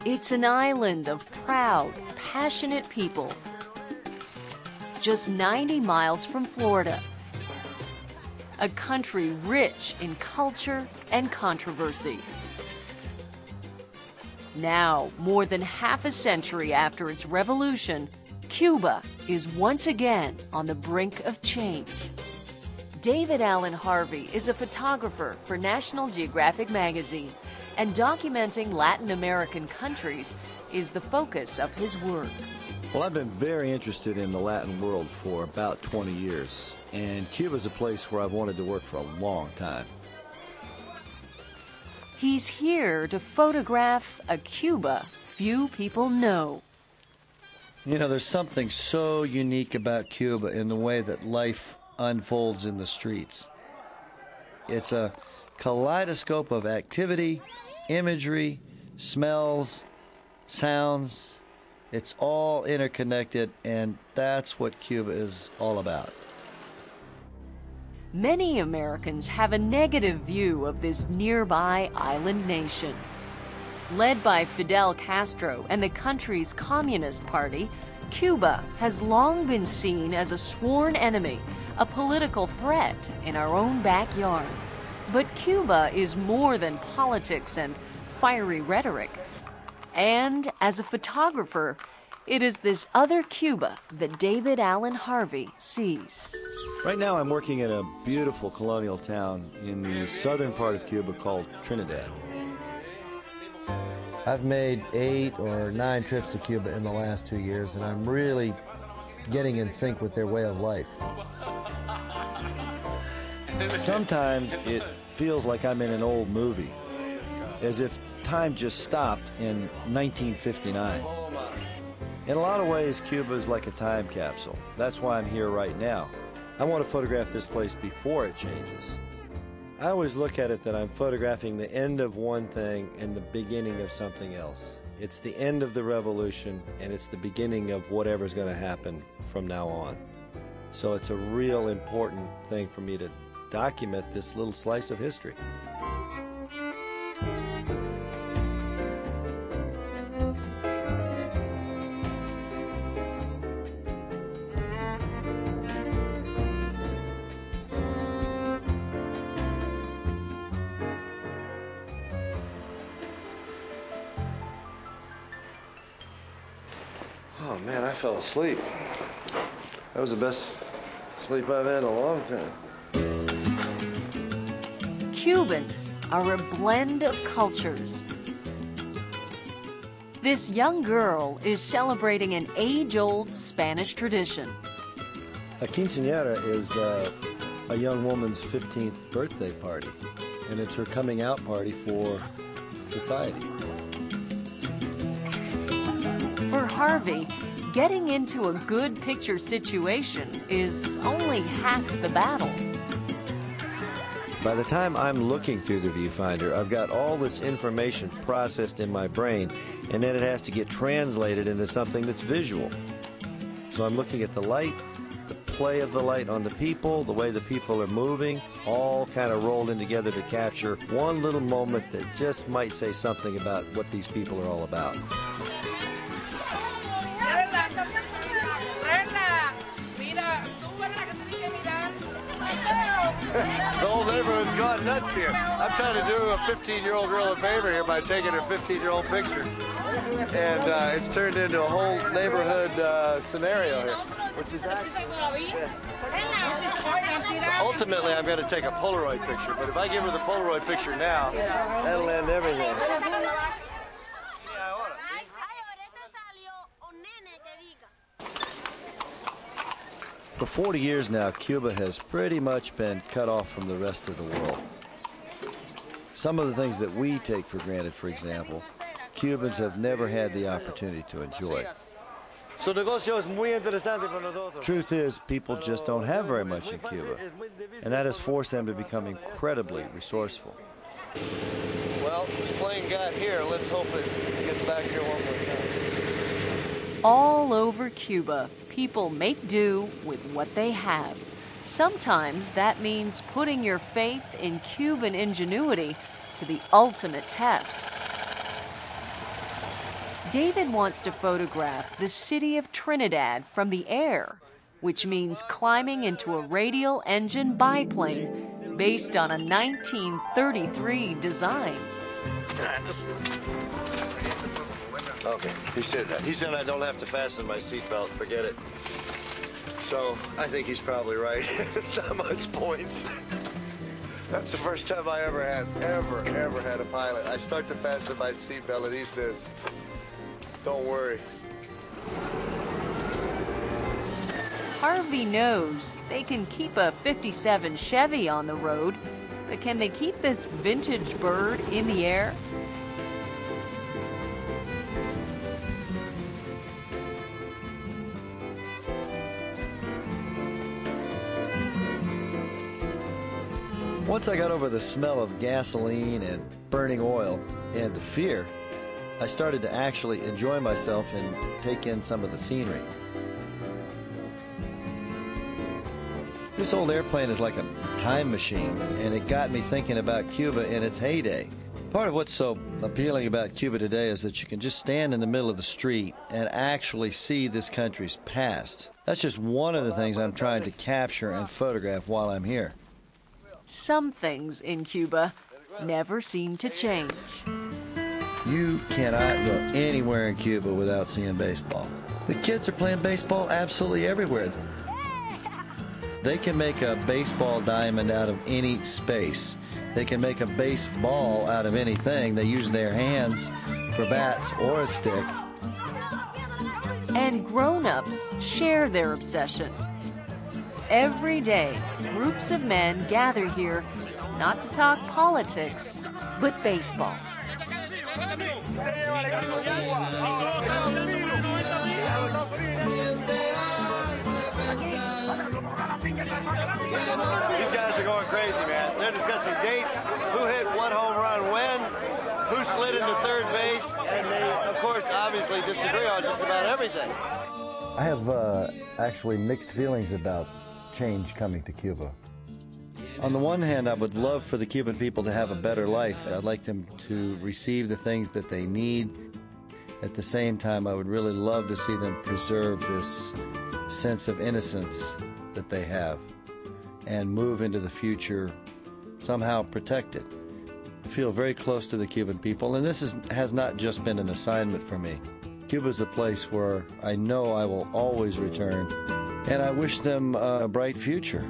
It's an island of proud, passionate people, just 90 miles from Florida. A country rich in culture and controversy. Now, more than half a century after its revolution, Cuba is once again on the brink of change. David Allen Harvey is a photographer for National Geographic magazine, and documenting Latin American countries is the focus of his work. Well, I've been very interested in the Latin world for about 20 years, and Cuba's a place where I've wanted to work for a long time. He's here to photograph a Cuba few people know. You know, there's something so unique about Cuba in the way that life unfolds in the streets. It's a kaleidoscope of activity, imagery, smells, sounds. It's all interconnected, and that's what Cuba is all about. Many Americans have a negative view of this nearby island nation. Led by Fidel Castro and the country's Communist Party, Cuba has long been seen as a sworn enemy, a political threat in our own backyard. But Cuba is more than politics and fiery rhetoric. And as a photographer, it is this other Cuba that David Allen Harvey sees. Right now I'm working in a beautiful colonial town in the southern part of Cuba called Trinidad. I've made 8 or 9 trips to Cuba in the last 2 years, and I'm really getting in sync with their way of life. Sometimes it feels like I'm in an old movie, as if time just stopped in 1959. In a lot of ways, Cuba is like a time capsule. That's why I'm here right now. I want to photograph this place before it changes. I always look at it that I'm photographing the end of one thing and the beginning of something else. It's the end of the revolution, and it's the beginning of whatever's going to happen from now on. So it's a real important thing for me to document this little slice of history. Oh man, I fell asleep. That was the best sleep I've had in a long time. Cubans are a blend of cultures. This young girl is celebrating an age-old Spanish tradition. A quinceañera is a young woman's 15th birthday party, and it's her coming out party for society. For Harvey, getting into a good picture situation is only half the battle. By the time I'm looking through the viewfinder, I've got all this information processed in my brain, and then it has to get translated into something that's visual. So I'm looking at the light, the play of the light on the people, the way the people are moving, all kind of rolled in together to capture one little moment that just might say something about what these people are all about. The whole neighborhood's gone nuts here. I'm trying to do a 15-year-old girl a favor here by taking her 15-year-old picture. And it's turned into a whole neighborhood scenario here. Which is that? Yeah. Ultimately, I'm going to take a Polaroid picture, but if I give her the Polaroid picture now, that'll end everything. For 40 years now, Cuba has pretty much been cut off from the rest of the world. Some of the things that we take for granted, for example, Cubans have never had the opportunity to enjoy. Truth is, people just don't have very much in Cuba, and that has forced them to become incredibly resourceful. Well, this plane got here. Let's hope it gets back here one more time. All over Cuba, people make do with what they have. Sometimes that means putting your faith in Cuban ingenuity to the ultimate test. David wants to photograph the city of Trinidad from the air, which means climbing into a radial engine biplane based on a 1933 design. Okay, he said I don't have to fasten my seatbelt, forget it. So I think he's probably right. It's not much points. That's the first time I ever had a pilot. I start to fasten my seatbelt and he says, don't worry. Harvey knows they can keep a '57 Chevy on the road, but can they keep this vintage bird in the air? Once I got over the smell of gasoline and burning oil and the fear, I started to actually enjoy myself and take in some of the scenery. This old airplane is like a time machine, and it got me thinking about Cuba in its heyday. Part of what's so appealing about Cuba today is that you can just stand in the middle of the street and actually see this country's past. That's just one of the things I'm trying to capture and photograph while I'm here. Some things in Cuba never seem to change. You cannot go anywhere in Cuba without seeing baseball. The kids are playing baseball absolutely everywhere. They can make a baseball diamond out of any space. They can make a baseball out of anything. They use their hands for bats or a stick. And grown-ups share their obsession. Every day, groups of men gather here not to talk politics, but baseball. These guys are going crazy, man. They're discussing dates, who hit what home run when, who slid into third base, and they, of course, obviously disagree on just about everything. I have actually mixed feelings about change coming to Cuba. On the one hand, I would love for the Cuban people to have a better life. I'd like them to receive the things that they need. At the same time, I would really love to see them preserve this sense of innocence that they have and move into the future somehow protected. I feel very close to the Cuban people, and this has not just been an assignment for me. Cuba is a place where I know I will always return, and I wish them a bright future.